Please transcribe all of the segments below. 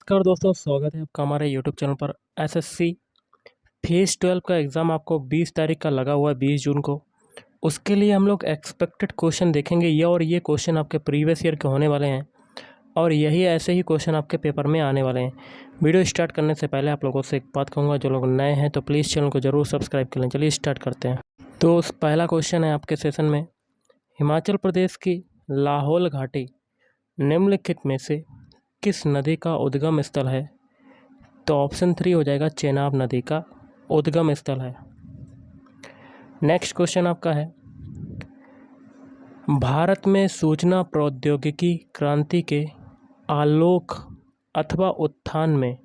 नमस्कार दोस्तों, स्वागत है आपका हमारे यूट्यूब चैनल पर। एसएससी फेज़ 12 का एग्ज़ाम आपको 20 तारीख का लगा हुआ है, 20 जून को। उसके लिए हम लोग एक्सपेक्टेड क्वेश्चन देखेंगे ये क्वेश्चन आपके प्रीवियस ईयर के होने वाले हैं और यही ऐसे ही क्वेश्चन आपके पेपर में आने वाले हैं। वीडियो स्टार्ट करने से पहले आप लोगों से एक बात कहूँगा, जो लोग नए हैं तो प्लीज़ चैनल को ज़रूर सब्सक्राइब कर लें। चलिए स्टार्ट करते हैं। तो पहला क्वेश्चन है आपके सेशन में, हिमाचल प्रदेश की लाहौल घाटी निम्नलिखित में से किस नदी का उद्गम स्थल है? तो ऑप्शन 3 हो जाएगा, चेनाब नदी का उद्गम स्थल है। नेक्स्ट क्वेश्चन आपका है, भारत में सूचना प्रौद्योगिकी क्रांति के आलोक अथवा उत्थान में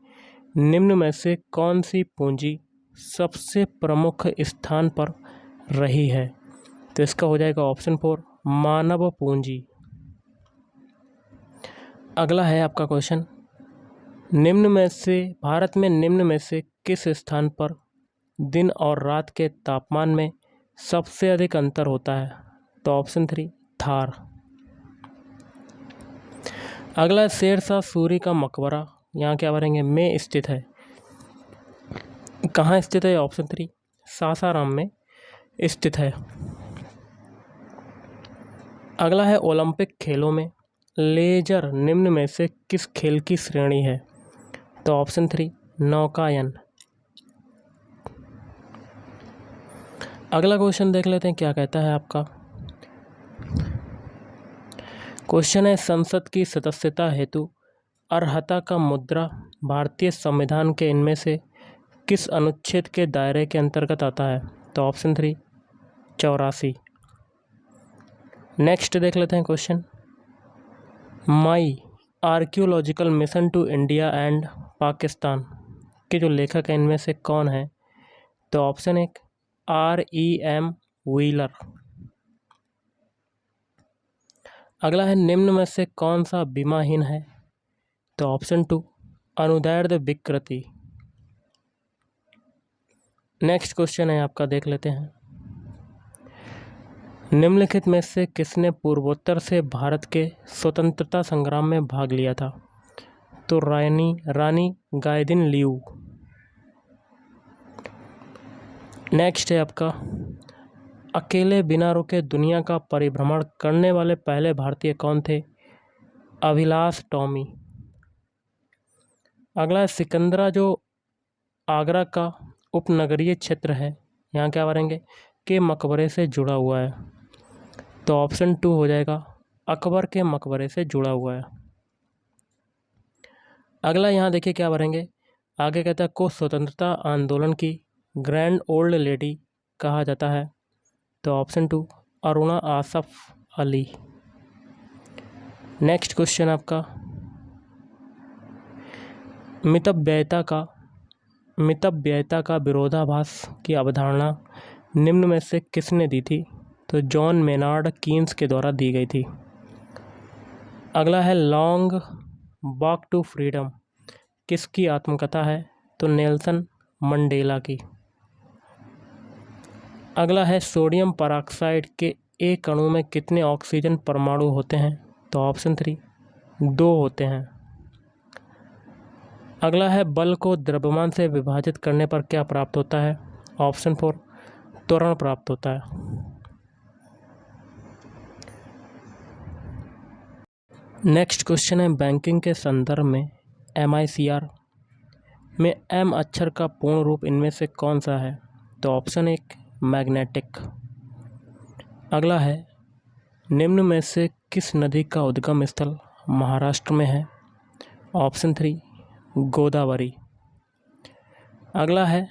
निम्न में से कौन सी पूंजी सबसे प्रमुख स्थान पर रही है? तो इसका हो जाएगा ऑप्शन 4, मानव पूंजी। अगला है आपका क्वेश्चन, भारत में निम्न में से किस स्थान पर दिन और रात के तापमान में सबसे अधिक अंतर होता है? तो ऑप्शन 3, थार। अगला है शेरशाह सूरी का मकबरा, यहाँ क्या भरेंगे, में स्थित है। कहाँ स्थित है? ऑप्शन 3, सासाराम में स्थित है। अगला है ओलंपिक खेलों में लेजर निम्न में से किस खेल की श्रेणी है? तो ऑप्शन 3, नौकायन। अगला क्वेश्चन देख लेते हैं क्या कहता है आपका। क्वेश्चन है, संसद की सदस्यता हेतु अर्हता का मुद्रा भारतीय संविधान के इनमें से किस अनुच्छेद के दायरे के अंतर्गत आता है? तो ऑप्शन 3, 84। नेक्स्ट देख लेते हैं question, my archaeological mission to India and Pakistan के जो लेखक हैं इनमें से कौन है? तो ऑप्शन 1, R.E.M. व्हीलर। अगला है, निम्न में से कौन सा बीमाहीन है? तो ऑप्शन 2, अनुदैर्ध्य विकृति। नेक्स्ट क्वेश्चन है आपका, देख लेते हैं, निम्नलिखित में से किसने पूर्वोत्तर से भारत के स्वतंत्रता संग्राम में भाग लिया था? तो रानी गाइदिन लियू। नेक्स्ट है आपका, अकेले बिना रुके दुनिया का परिभ्रमण करने वाले पहले भारतीय कौन थे? अभिलाष टॉमी। अगला है, सिकंदरा जो आगरा का उपनगरीय क्षेत्र है, यहाँ क्या भरेंगे, के मकबरे से जुड़ा हुआ है। तो ऑप्शन 2 हो जाएगा, अकबर के मकबरे से जुड़ा हुआ है। अगला यहाँ देखिए क्या भरेंगे, आगे कहता है, को स्वतंत्रता आंदोलन की ग्रैंड ओल्ड लेडी कहा जाता है? तो option 2, Aruna Asaf Ali. Next question आपका, मितव्ययता का विरोधाभास की अवधारणा निम्न में से किसने दी थी? तो जॉन मेनार्ड कीन्स के द्वारा दी गई थी। अगला है, लॉन्ग वॉक टू फ्रीडम किसकी आत्मकथा है? तो नेल्सन मंडेला की। अगला है, सोडियम परऑक्साइड के एक अणु में कितने ऑक्सीजन परमाणु होते हैं? तो ऑप्शन 3, 2 होते हैं। अगला है, बल को द्रव्यमान से विभाजित करने पर क्या प्राप्त होता है? ऑप्शन 4, त्वरण प्राप्त होता है। नेक्स्ट क्वेश्चन है, बैंकिंग के संदर्भ में MICR में M अक्षर का पूर्ण रूप इनमें से कौन सा है? तो ऑप्शन 1, मैग्नेटिक। अगला है, निम्न में से किस नदी का उद्गम स्थल महाराष्ट्र में है? ऑप्शन 3, गोदावरी। अगला है,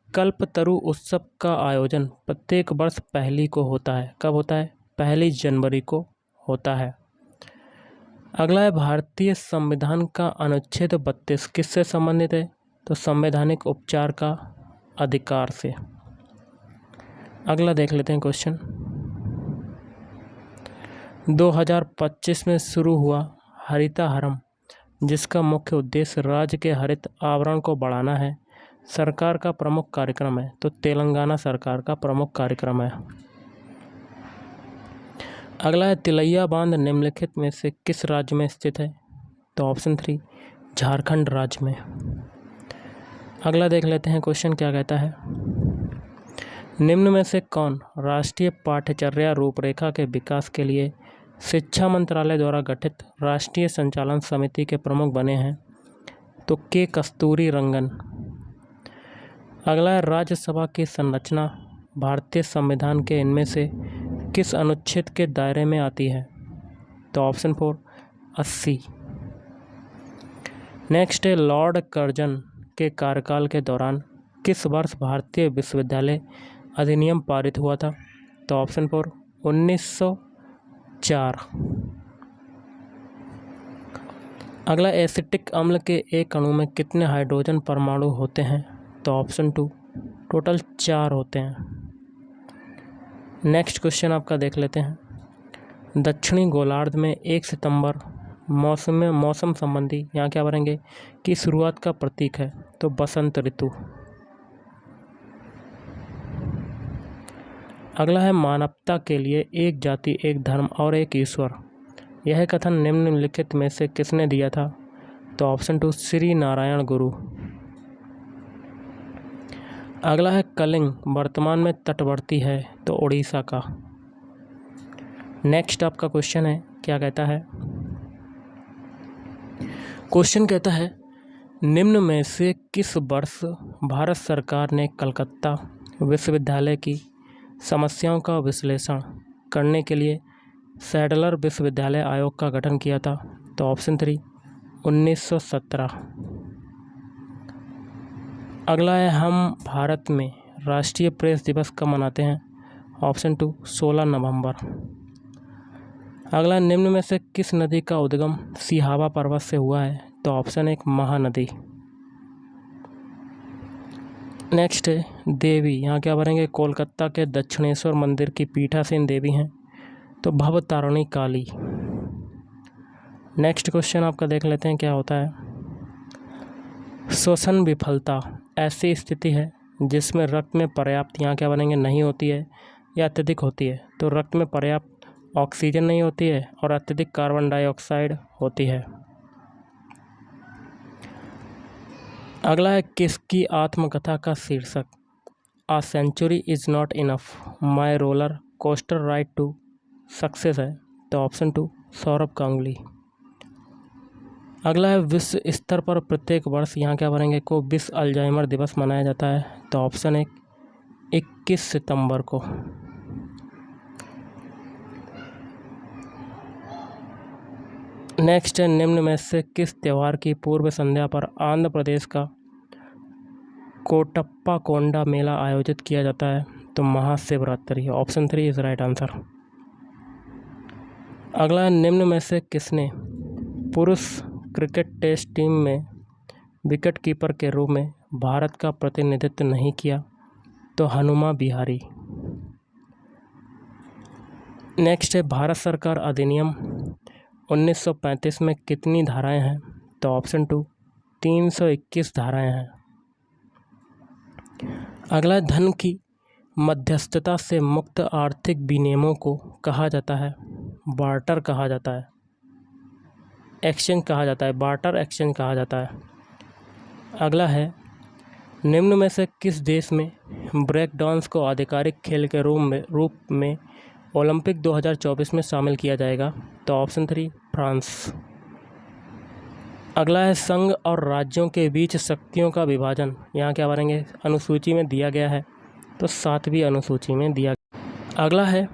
कल्पतरु उत्सव का आयोजन प्रत्येक वर्ष पहली को होता है। कब होता है? 1 जनवरी को होता है। अगला है, भारतीय संविधान का अनुच्छेद 32 किससे संबंधित है? तो संवैधानिक उपचार का अधिकार से। अगला देख लेते हैं क्वेश्चन, 2025 में शुरू हुआ हरिताहरम जिसका मुख्य उद्देश्य राज्य के हरित आवरण को बढ़ाना है, सरकार का प्रमुख कार्यक्रम है? तो तेलंगाना सरकार का प्रमुख कार्यक्रम है। अगला है, तिलैया बांध निम्नलिखित में से किस राज्य में स्थित है? तो ऑप्शन 3, झारखंड राज्य में। अगला देख लेते हैं क्वेश्चन क्या कहता है। निम्न में से कौन राष्ट्रीय पाठ्यचर्या रूपरेखा के विकास के लिए शिक्षा मंत्रालय द्वारा गठित राष्ट्रीय संचालन समिति के प्रमुख बने हैं? तो के कस्तूरी रंगन। अगला है राज्यसभा की संरचना भारतीय संविधान के इनमें से किस अनुच्छेद के दायरे में आती है? तो ऑप्शन 4 80। नेक्स्ट है लॉर्ड कर्जन के कार्यकाल के दौरान किस वर्ष भारतीय विश्वविद्यालय अधिनियम पारित हुआ था? तो ऑप्शन 4 1904। अगला एसिटिक अम्ल के एक अणु में कितने हाइड्रोजन परमाणु होते हैं? तो ऑप्शन 2 टोटल 4 होते हैं। नेक्स्ट क्वेश्चन आपका देख लेते हैं। दक्षिणी गोलार्ध में 1 सितंबर मौसम संबंधी यहाँ क्या भरेंगे कि शुरुआत का प्रतीक है? तो बसंत ऋतु। अगला है मानवता के लिए एक जाति, एक धर्म और एक ईश्वर, यह कथन निम्नलिखित में से किसने दिया था? तो ऑप्शन 2 श्री नारायण गुरु। अगला है कलिंग वर्तमान में तटवर्ती है? तो उड़ीसा का। नेक्स्ट आपका क्वेश्चन है क्या कहता है। क्वेश्चन कहता है निम्न में से किस वर्ष भारत सरकार ने कलकत्ता विश्वविद्यालय की समस्याओं का विश्लेषण करने के लिए सैडलर विश्वविद्यालय आयोग का गठन किया था? तो ऑप्शन 3 1917। अगला है हम भारत में राष्ट्रीय प्रेस दिवस कब मनाते हैं? ऑप्शन 2 16 नवंबर। अगला निम्न में से किस नदी का उद्गम सिहावा पर्वत से हुआ है? तो ऑप्शन 1 महानदी। नेक्स्ट है देवी, यहाँ क्या भरेंगे कोलकाता के दक्षिणेश्वर मंदिर की पीठासीन देवी हैं? तो भवतारिणी काली। नेक्स्ट क्वेश्चन आपका देख लेते हैं क्या होता है। श्वसन विफलता ऐसी स्थिति है जिसमें रक्त में पर्याप्त यहाँ क्या बनेंगे नहीं होती है या अत्यधिक होती है? तो रक्त में पर्याप्त ऑक्सीजन नहीं होती है और अत्यधिक कार्बन डाइऑक्साइड होती है। अगला है किसकी आत्मकथा का शीर्षक a century is not enough my roller coaster ride to success है? तो ऑप्शन 2 सौरभ गांगुली। अगला है विश्व स्तर पर प्रत्येक वर्ष यहाँ क्या भरेंगे को विश्व अल्जाइमर दिवस मनाया जाता है? तो ऑप्शन 1 21 सितंबर को। नेक्स्ट है निम्न में से किस त्यौहार की पूर्व संध्या पर आंध्र प्रदेश का कोटप्पा कोंडा मेला आयोजित किया जाता है? तो Mahashivratri. Option 3 is right answer. अगला निम्न में से किसने पुरुष क्रिकेट टेस्ट टीम में विकेट कीपर के रूप में भारत का प्रतिनिधित्व नहीं किया? तो हनुमा विहारी। नेक्स्ट है भारत सरकार अधिनियम 1935 में कितनी धाराएं हैं? तो ऑप्शन 2 321 धाराएं हैं। अगला धन की मध्यस्थता से मुक्त आर्थिक विनिमयों को कहा जाता है? बार्टर कहा जाता है, एक्सचेंज कहा जाता है, बार्टर एक्सचेंज कहा जाता है। अगला है निम्न में से किस देश में ब्रेक डांस को आधिकारिक खेल के रूप में ओलंपिक 2024 में शामिल किया जाएगा? तो ऑप्शन 3 फ्रांस। अगला है संघ और राज्यों के बीच शक्तियों का विभाजन यहाँ क्या भरेंगे अनुसूची में दिया गया है? तो 7वीं अनुसूची में दिया गया। अगला है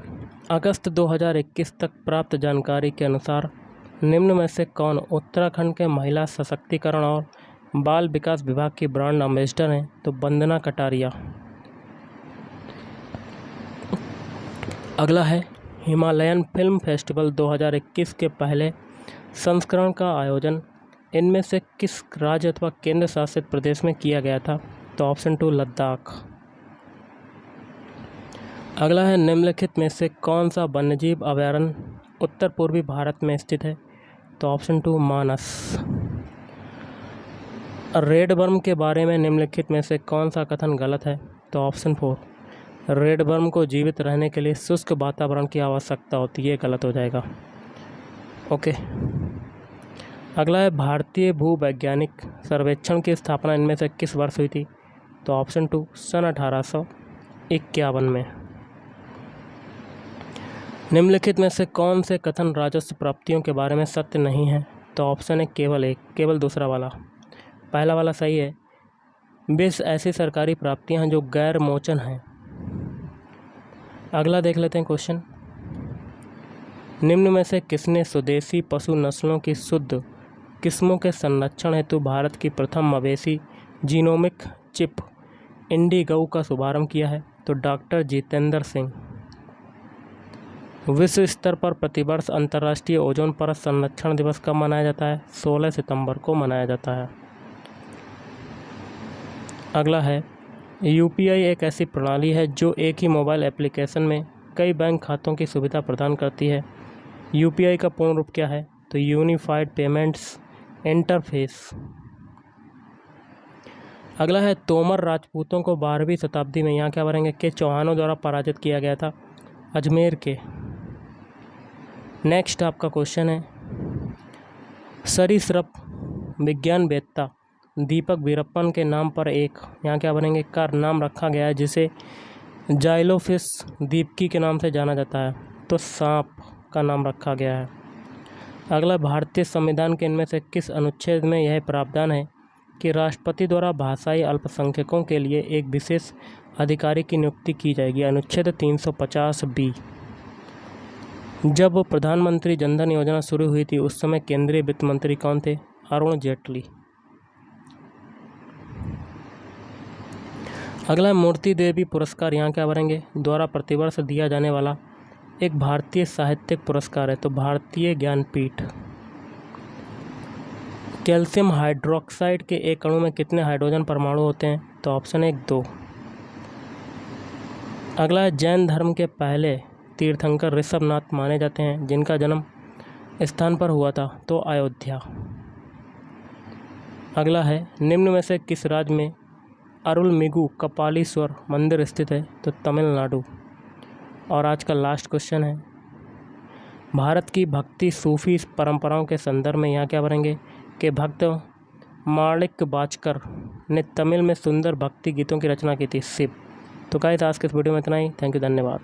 अगस्त 2021 तक प्राप्त जानकारी के अनुसार निम्न में से कौन उत्तराखंड के महिला सशक्तिकरण और बाल विकास विभाग की ब्रांड एम्बेसडर हैं? तो वंदना कटारिया। अगला है हिमालयन फिल्म फेस्टिवल 2021 के पहले संस्करण का आयोजन इनमें से किस राज्य अथवा केंद्र शासित प्रदेश में किया गया था? तो ऑप्शन 2 लद्दाख। अगला है निम्नलिखित में से कौन सा वन्यजीव अभयारण्य उत्तर पूर्वी भारत में स्थित है? तो ऑप्शन 2 मानस। रेड वर्म के बारे में निम्नलिखित में से कौन सा कथन गलत है? तो ऑप्शन 4 रेड वर्म को जीवित रहने के लिए शुष्क वातावरण की आवश्यकता होती है, गलत हो जाएगा। ओके, अगला है भारतीय भूवैज्ञानिक सर्वेक्षण की स्थापना इनमें से किस वर्ष हुई थी? तो ऑप्शन 2 सन 1851 में। निम्नलिखित में से कौन से कथन राजस्व प्राप्तियों के बारे में सत्य नहीं है? तो ऑप्शन है केवल दूसरा वाला। पहला वाला सही है। 20 ऐसी सरकारी प्राप्तियां हैं जो गैर मोचन हैं। अगला देख लेते हैं क्वेश्चन। निम्न में से किसने स्वदेशी पशु नस्लों की शुद्ध किस्मों के संरक्षण हेतु भारत की प्रथम मवेशी जीनोमिक चिप इंडिगो का शुभारंभ किया है? तो डॉक्टर जितेंद्र सिंह। विश्व स्तर पर प्रतिवर्ष अंतर्राष्ट्रीय ओजोन परत संरक्षण दिवस कब मनाया जाता है? 16 सितंबर को मनाया जाता है। अगला है यूपीआई एक ऐसी प्रणाली है जो एक ही मोबाइल एप्लीकेशन में कई बैंक खातों की सुविधा प्रदान करती है। यूपीआई का पूर्ण रूप क्या है? तो यूनिफाइड पेमेंट्स इंटरफेस। अगला है तोमर राजपूतों को 12वीं शताब्दी में यहाँ क्या बनेंगे के चौहानों द्वारा पराजित किया गया था? अजमेर के। नेक्स्ट आपका क्वेश्चन है सरीसृप विज्ञानवेत्ता दीपक वीरप्पन के नाम पर एक यहाँ क्या बनेंगे का नाम रखा गया है जिसे जाइलोफिस दीपकी के नाम से जाना जाता है? तो सांप का नाम रखा गया है। अगला भारतीय संविधान के इनमें से किस अनुच्छेद में यह प्रावधान है कि राष्ट्रपति द्वारा भाषाई अल्पसंख्यकों के लिए एक विशेष अधिकारी की नियुक्ति की जाएगी? अनुच्छेद 350B। जब प्रधानमंत्री जनधन योजना शुरू हुई थी उस समय केंद्रीय वित्त मंत्री कौन थे? अरुण जेटली। अगला मूर्ति देवी पुरस्कार यहाँ क्या बनेंगे द्वारा प्रतिवर्ष दिया जाने वाला एक भारतीय साहित्यिक पुरस्कार है? तो भारतीय ज्ञानपीठ। कैल्शियम हाइड्रोक्साइड के एक अणु में कितने हाइड्रोजन परमाणु होते हैं? तो ऑप्शन 1 2। अगला है जैन धर्म के पहले तीर्थंकर ऋषभनाथ माने जाते हैं जिनका जन्म स्थान पर हुआ था? तो अयोध्या। अगला है निम्न में से किस राज्य में अरुलमिगु कपालीश्वर मंदिर स्थित है? तो तमिलनाडु। और आज का लास्ट क्वेश्चन है भारत की भक्ति सूफी परंपराओं के संदर्भ में यहाँ क्या बनेंगे कि भक्त माणिक वाचकर ने तमिल में सुंदर भक्ति गीतों की रचना की थी? शिव। तो गाइस आज के इस वीडियो में इतना ही। थैंक यू, धन्यवाद।